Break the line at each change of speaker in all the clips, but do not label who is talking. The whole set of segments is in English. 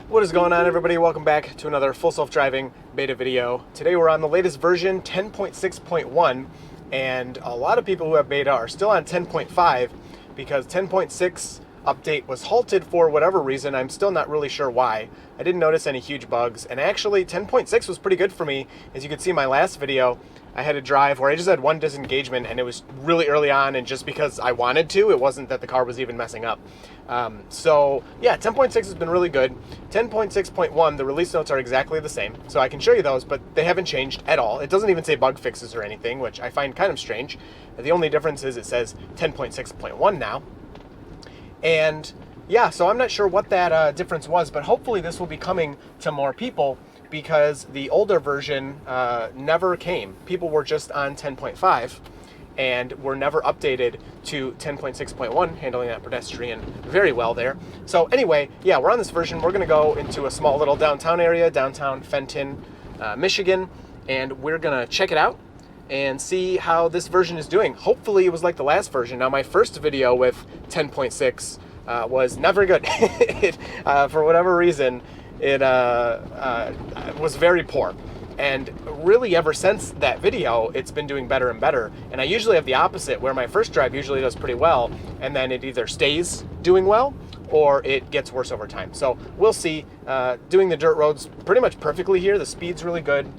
What is going on, everybody? Welcome back to another full self-driving beta video. Today we're on the latest version, 10.6.1, and a lot of people who have beta are still on 10.5 because 10.6 update was halted for whatever reason. I'm still not really sure why. I didn't notice any huge bugs, and actually 10.6 was pretty good for me. As you could see in my last video, I had a drive where I just had one disengagement, and it was really early on, and just because I wanted to, it wasn't that the car was even messing up. So yeah, 10.6 has been really good. 10.6.1, the release notes are exactly the same, so I can show you those, but they haven't changed at all. It doesn't even say bug fixes or anything, which I find kind of strange. The only difference is it says 10.6.1 now. And yeah, so I'm not sure what that difference was, but hopefully this will be coming to more people, because the older version never came. People were just on 10.5 and were never updated to 10.6.1, handling that pedestrian very well there. So anyway, yeah, we're on this version. We're gonna go into a small little downtown area, downtown Fenton, Michigan, and we're gonna check it out and see how this version is doing. Hopefully it was like the last version. Now, my first video with 10.6 was never good. For whatever reason, it was very poor. And really ever since that video, it's been doing better and better. And I usually have the opposite, where my first drive usually does pretty well, and then it either stays doing well or it gets worse over time. So we'll see. Doing the dirt roads pretty much perfectly here. The speed's really good.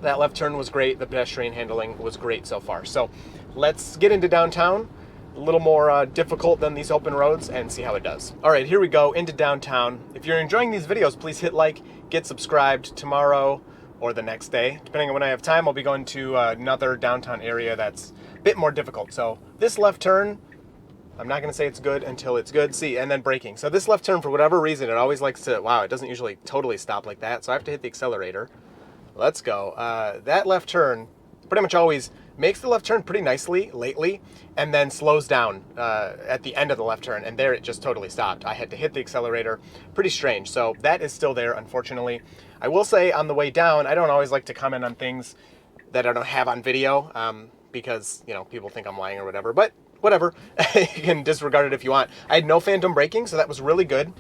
That left turn was great. The pedestrian handling was great so far. So let's get into downtown. A little more difficult than these open roads, and see how it does. All right, here we go into downtown. If you're enjoying these videos, please hit like, get subscribed. Tomorrow or the next day, depending on when I have time, I'll be going to another downtown area that's a bit more difficult. So this left turn, I'm not gonna say it's good until it's good. See, and then braking. So this left turn, for whatever reason, it always likes to, wow, it doesn't usually totally stop like that. So I have to hit the accelerator. Let's go. That left turn pretty much always makes the left turn pretty nicely lately, and then slows down at the end of the left turn, and there it just totally stopped. I had to hit the accelerator. Pretty strange. So that is still there, unfortunately. I will say on the way down, I don't always like to comment on things that I don't have on video, because, you know, people think I'm lying or whatever, but whatever. You can disregard it if you want. I had no phantom braking, so that was really good.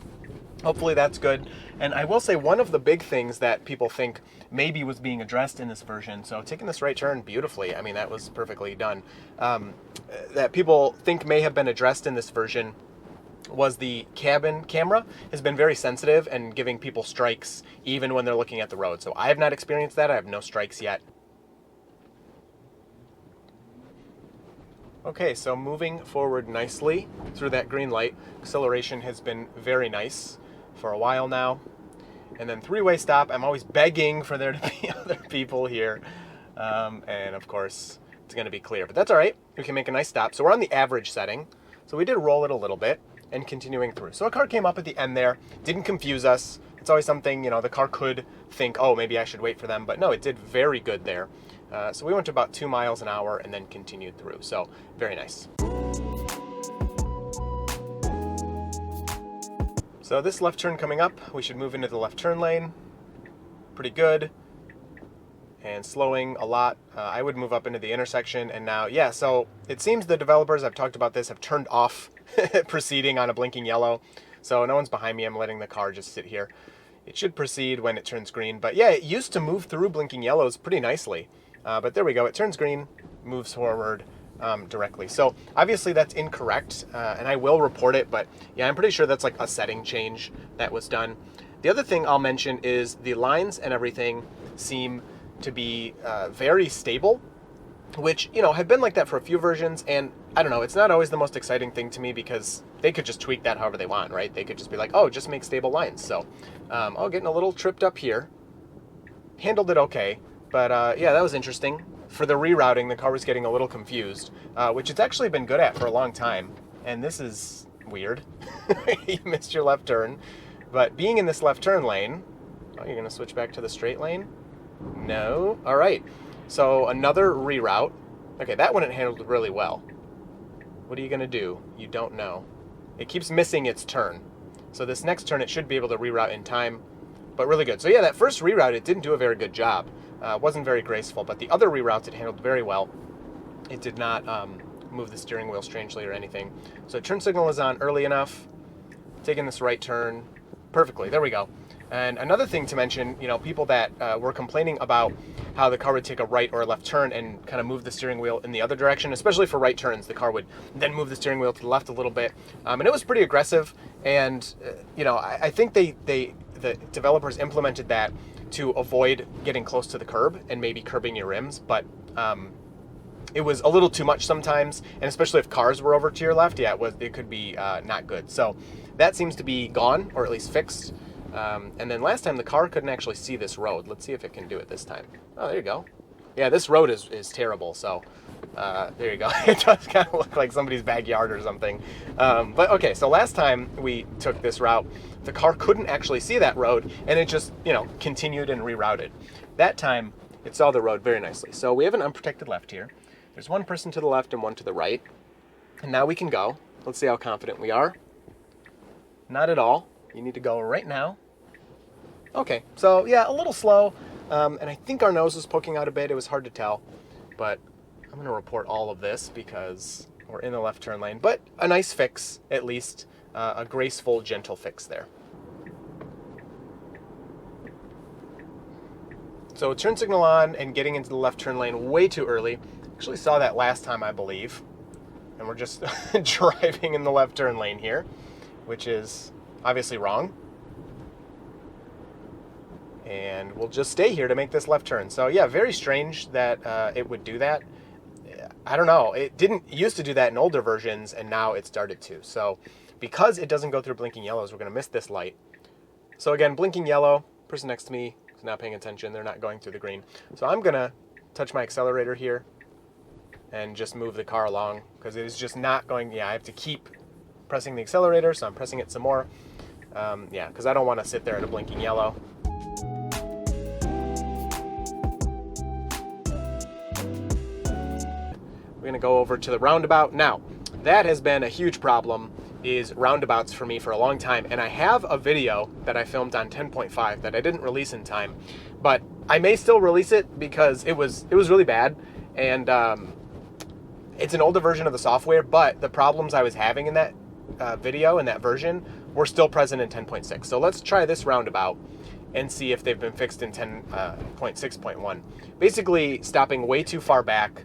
Hopefully that's good. And I will say one of the big things that people think maybe was being addressed in this version, so taking this right turn beautifully, I mean, that was perfectly done, that people think may have been addressed in this version was the cabin camera has been very sensitive and giving people strikes even when they're looking at the road. So I have not experienced that. I have no strikes yet. Okay, so moving forward nicely through that green light. Acceleration has been very nice for a while now. And then three-way stop. I'm always begging for there to be other people here. And of course, it's going to be clear. But that's all right. We can make a nice stop. So we're on the average setting. So we did roll it a little bit and continuing through. So a car came up at the end there. Didn't confuse us. It's always something, you know, the car could think, oh, maybe I should wait for them. But no, it did very good there. So we went to about 2 miles an hour and then continued through. So very nice. So this left turn coming up, we should move into the left turn lane. Pretty good. And slowing a lot. I would move up into the intersection, and now, yeah, so it seems the developers, I've talked about this, have turned off proceeding on a blinking yellow. So no one's behind me. I'm letting the car just sit here. It should proceed when it turns green. But yeah, it used to move through blinking yellows pretty nicely. But there we go. It turns green, moves forward directly. So obviously that's incorrect, and I will report it. But yeah, I'm pretty sure that's like a setting change that was done. The other thing I'll mention is the lines and everything seem to be very stable, which, you know, have been like that for a few versions. And I don't know, it's not always the most exciting thing to me, because they could just tweak that however they want, right? They could just be like, oh, just make stable lines. So getting a little tripped up here. Handled it okay. But yeah, that was interesting. For the rerouting, the car was getting a little confused, which it's actually been good at for a long time. And this is weird. You missed your left turn. But being in this left turn lane, oh, you're going to switch back to the straight lane? No? All right. So another reroute. Okay, that one it handled really well. What are you going to do? You don't know. It keeps missing its turn. So this next turn, it should be able to reroute in time. But really good. So yeah, that first reroute, it didn't do a very good job. Wasn't very graceful, but the other reroutes it handled very well. It did not move the steering wheel strangely or anything. So turn signal is on early enough. Taking this right turn perfectly. There we go. And another thing to mention, you know, people that were complaining about how the car would take a right or a left turn and kind of move the steering wheel in the other direction, especially for right turns, the car would then move the steering wheel to the left a little bit. And it was pretty aggressive. And, you know, I think the developers implemented that to avoid getting close to the curb and maybe curbing your rims. But it was a little too much sometimes, and especially if cars were over to your left, yeah, it could be not good. So that seems to be gone, or at least fixed. And then last time the car couldn't actually see this road. Let's see if it can do it this time. Oh, there you go. Yeah, this road is terrible. So there you go. It does kind of look like somebody's backyard or something. But okay, so last time we took this route, the car couldn't actually see that road, and it just, you know, continued and rerouted. That time it saw the road very nicely. So we have an unprotected left here. There's one person to the left and one to the right. And now we can go. Let's see how confident we are. Not at all. You need to go right now. Okay, so yeah, a little slow. And I think our nose was poking out a bit. It was hard to tell. But I'm going to report all of this because we're in the left turn lane. But a nice fix, at least. A graceful, gentle fix there. So turn signal on and getting into the left turn lane way too early. Actually saw that last time, I believe. And we're just driving in the left turn lane here, which is obviously wrong. And we'll just stay here to make this left turn. So yeah, very strange that it would do that. I don't know. It didn't used to do that in older versions, and now it started to. So because it doesn't go through blinking yellows, we're going to miss this light. So again, blinking yellow, person next to me is not paying attention. They're not going through the green. So I'm going to touch my accelerator here and just move the car along because it is just not going. Yeah, I have to keep pressing the accelerator, so I'm pressing it some more. Yeah, because I don't want to sit there at a blinking yellow. We're going to go over to the roundabout. Now, that has been a huge problem, is roundabouts for me for a long time. And I have a video that I filmed on 10.5 that I didn't release in time, but I may still release it because it was really bad. And it's an older version of the software, but the problems I was having in that video and that version were still present in 10.6. So let's try this roundabout and see if they've been fixed in 10.6.1. Basically, stopping way too far back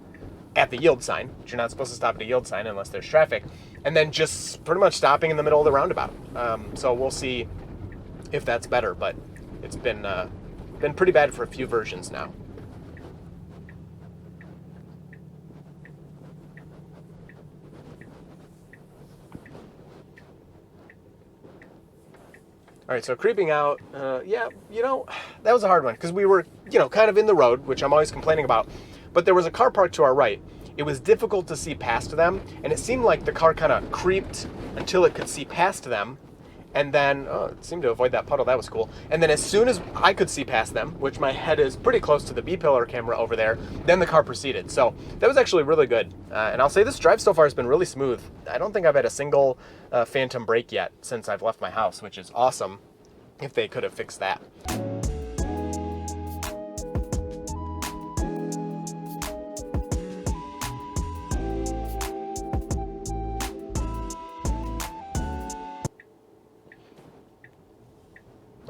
at the yield sign, which you're not supposed to stop at a yield sign unless there's traffic, and then just pretty much stopping in the middle of the roundabout. So we'll see if that's better, but it's been pretty bad for a few versions now. All right, so creeping out, yeah, you know, that was a hard one because we were, you know, kind of in the road, which I'm always complaining about, but there was a car parked to our right. It was difficult to see past them, and it seemed like the car kind of creeped until it could see past them, and then, oh, it seemed to avoid that puddle. That was cool. And then as soon as I could see past them, which my head is pretty close to the B-pillar camera over there, then the car proceeded. So that was actually really good. And I'll say this drive so far has been really smooth. I don't think I've had a single phantom brake yet since I've left my house, which is awesome if they could have fixed that.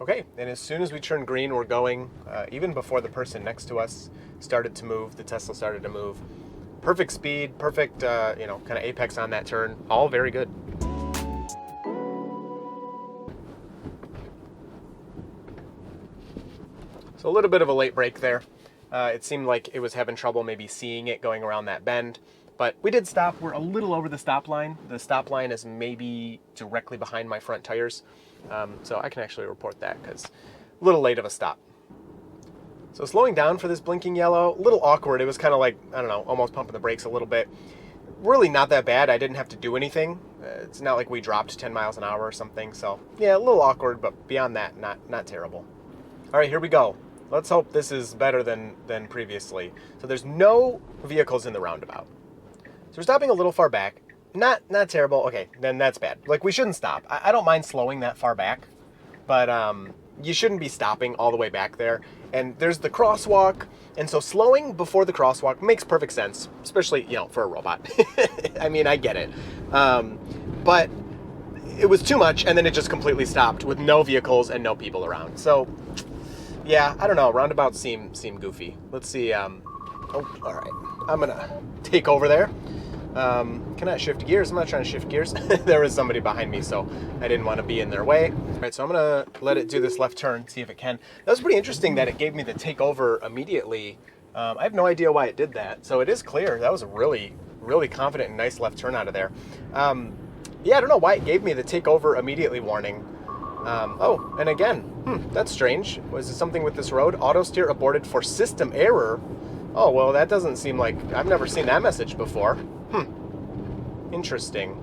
Okay, and as soon as we turned green, we're going, even before the person next to us started to move, the Tesla started to move. Perfect speed, perfect, you know, kind of apex on that turn, all very good. So a little bit of a late brake there. It seemed like it was having trouble maybe seeing it going around that bend. But we did stop. We're a little over the stop line. The stop line is maybe directly behind my front tires. So I can actually report that because a little late of a stop. So slowing down for this blinking yellow, a little awkward. It was kind of like, I don't know, almost pumping the brakes a little bit. Really not that bad. I didn't have to do anything. It's not like we dropped 10 miles an hour or something. So yeah, a little awkward, but beyond that, not terrible. All right, here we go. Let's hope this is better than previously. So there's no vehicles in the roundabout. So we're stopping a little far back. Not terrible. Okay, then that's bad. Like, we shouldn't stop. I don't mind slowing that far back, but you shouldn't be stopping all the way back there. And there's the crosswalk, and so slowing before the crosswalk makes perfect sense, especially, you know, for a robot. I mean, I get it. But it was too much, and then it just completely stopped with no vehicles and no people around. So, yeah, I don't know. Roundabouts seem goofy. Let's see. Oh, all right. I'm gonna take over there. Can I shift gears? I'm not trying to shift gears. There was somebody behind me, so I didn't want to be in their way. All right, so I'm gonna let it do this left turn, see if it can. That was pretty interesting that it gave me the takeover immediately. I have no idea why it did that. So it is clear. That was a really, really confident and nice left turn out of there. Yeah, I don't know why it gave me the takeover immediately warning. Oh, and again, that's strange. Was it something with this road? Auto steer aborted for system error. Oh, well, that doesn't seem like... I've never seen that message before. Interesting.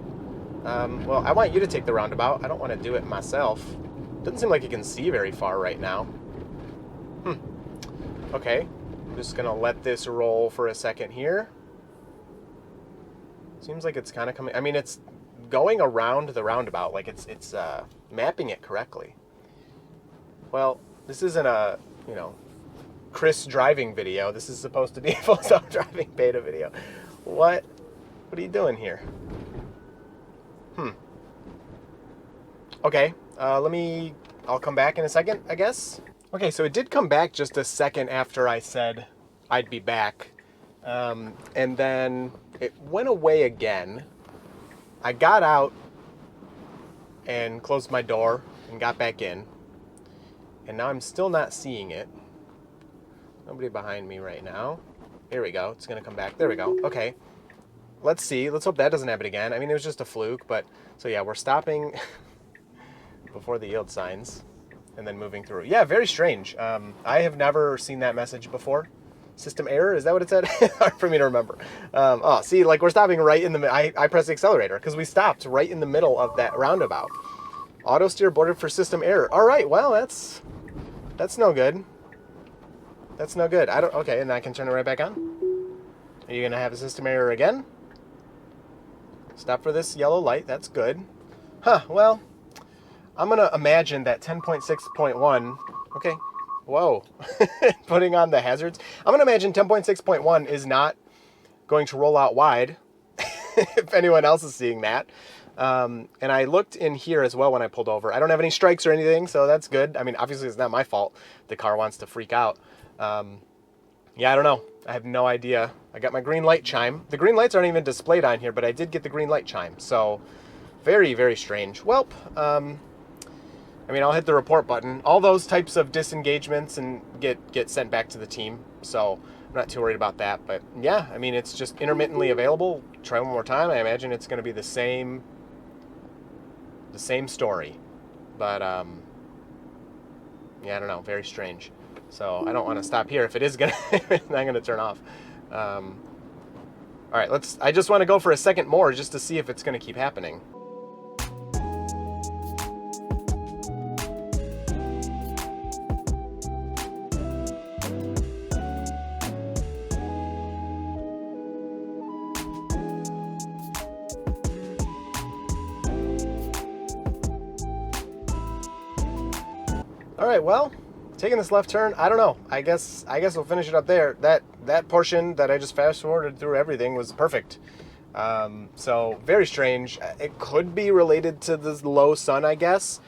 Well, I want you to take the roundabout. I don't want to do it myself. Doesn't seem like you can see very far right now. Okay. I'm just going to let this roll for a second here. Seems like it's kind of coming... I mean, it's going around the roundabout. Like, it's mapping it correctly. Well, this isn't a, Chris driving video. This is supposed to be a full self-driving beta video. What are you doing here? Okay, I'll come back in a second, I guess. Okay, so it did come back just a second after I said I'd be back. And then it went away again. I got out and closed my door and got back in. And now I'm still not seeing it. Nobody behind me right now. Here we go. It's going to come back. There we go. Okay. Let's see. Let's hope that doesn't happen again. I mean, it was just a fluke, but... So, yeah, we're stopping before the yield signs and then moving through. Yeah, very strange. I have never seen that message before. System error? Is that what it said? Hard for me to remember. Oh, see, like, we're stopping right in the... I pressed the accelerator because we stopped right in the middle of that roundabout. Auto steer aborted for system error. All right, well, that's no good. That's no good. Okay, and I can turn it right back on. Are you going to have a system error again? Stop for this yellow light. That's good. Huh, well, I'm going to imagine that 10.6.1... Okay, whoa. Putting on the hazards. I'm going to imagine 10.6.1 is not going to roll out wide, if anyone else is seeing that. And I looked in here as well when I pulled over. I don't have any strikes or anything, so that's good. I mean, obviously it's not my fault. The car wants to freak out. Yeah, I don't know. I have no idea. I got my green light chime. The green lights aren't even displayed on here, but I did get the green light chime. So very, very strange. Well, I mean, I'll hit the report button. All those types of disengagements and get sent back to the team. So I'm not too worried about that. But yeah, I mean, it's just intermittently available. Try one more time. I imagine it's going to be the same story. But yeah, I don't know. Very strange. So I don't want to stop here if it is gonna not gonna turn off. All right, I just want to go for a second more just to see if it's gonna keep happening. All right, well, taking this left turn, I don't know. I guess we'll finish it up there. That portion that I just fast forwarded through everything was perfect. So very strange. It could be related to the low sun, I guess,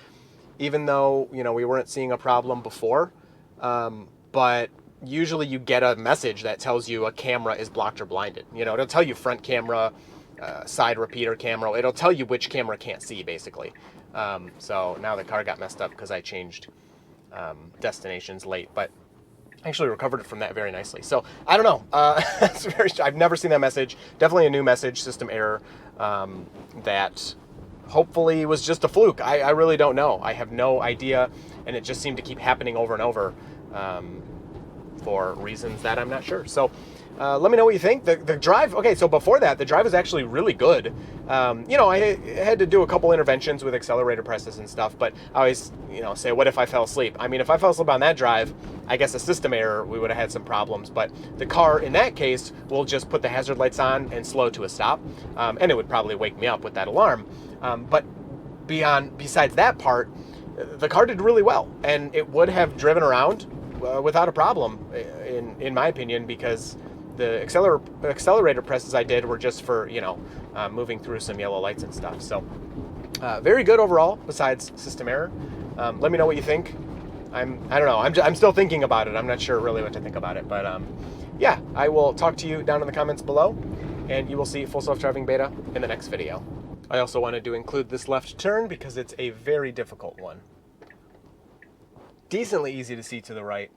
even though, we weren't seeing a problem before. But usually you get a message that tells you a camera is blocked or blinded. It'll tell you front camera, side repeater camera. It'll tell you which camera can't see, basically. So now the car got messed up because I changed destinations late, but actually recovered it from that very nicely. So I don't know. I've never seen that message. Definitely a new message, system error, that hopefully was just a fluke. I really don't know. I have no idea, and it just seemed to keep happening over and over for reasons that I'm not sure. So let me know what you think. The drive, okay, so before that, the drive was actually really good. I had to do a couple interventions with accelerator presses and stuff, but I always, say, what if I fell asleep? I mean, if I fell asleep on that drive, I guess a system error, we would have had some problems, but the car, in that case, will just put the hazard lights on and slow to a stop, and it would probably wake me up with that alarm. But besides that part, the car did really well, and it would have driven around without a problem, in my opinion, because the accelerator presses I did were just for, moving through some yellow lights and stuff. So Very good overall, besides system error. Let me know what you think. I don't know. I'm still thinking about it. I'm not sure really what to think about it. But yeah, I will talk to you down in the comments below, and you will see Full Self-Driving Beta in the next video. I also wanted to include this left turn because it's a very difficult one. Decently easy to see to the right,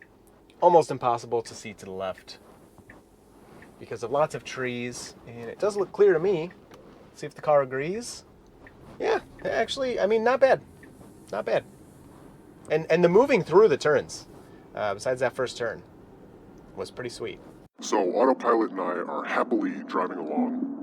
almost impossible to see to the left because of lots of trees, and it does look clear to me. Let's see if the car agrees. Yeah, actually, I mean, not bad. Not bad. And the moving through the turns, besides that first turn, was pretty sweet.
So Autopilot and I are happily driving along.